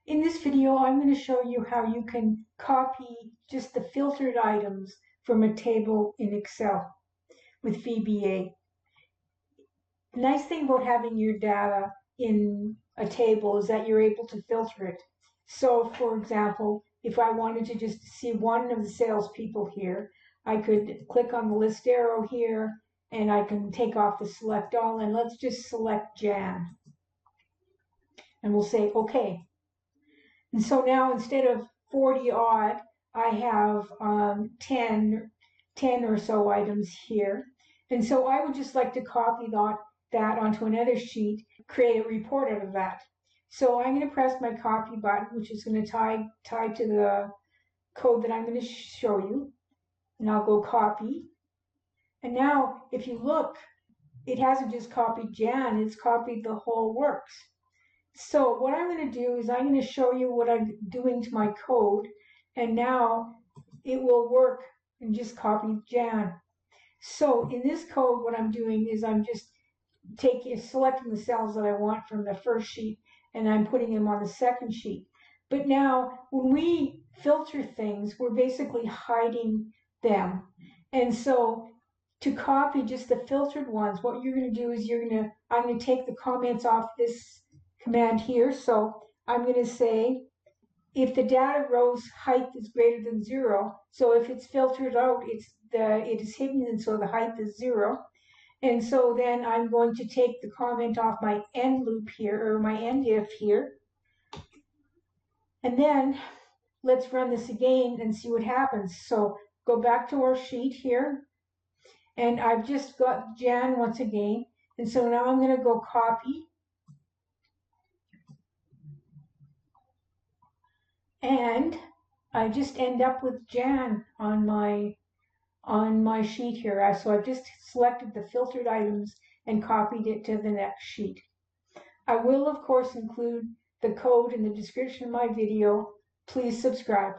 In this video, I'm going to show you how you can copy just the filtered items from a table in Excel with VBA. The nice thing about having your data in a table is that you're able to filter it. So, for example, if I wanted to just see one of the salespeople here, I could click on the list arrow here, and I can take off the select all, and let's just select Jan. And we'll say, okay. And so now instead of 40 odd, I have 10 or so items here. And so I would just like to copy that onto another sheet, create a report out of that. So I'm going to press my copy button, which is going to tie to the code that I'm going to show you. And I'll go copy. And now if you look, it hasn't just copied Jan, it's copied the whole works. So what I'm going to do is I'm going to show you what I'm doing to my code, and now it will work and just copy Jan. So in this code, what I'm doing is I'm just selecting the cells that I want from the first sheet, and I'm putting them on the second sheet. But now when we filter things, we're basically hiding them. And so to copy just the filtered ones, what you're going to do is I'm going to take the comments off this command here. So I'm going to say if the data row's height is greater than 0, so if it's filtered out, it is hidden, and so the height is 0. And so then I'm going to take the comment off my end loop here, or my end if here. And then let's run this again and see what happens. So go back to our sheet here, and I've just got Jan once again. And so now I'm going to go copy. And I just end up with Jan on my sheet here. So I've just selected the filtered items and copied it to the next sheet. I will, of course, include the code in the description of my video. Please subscribe.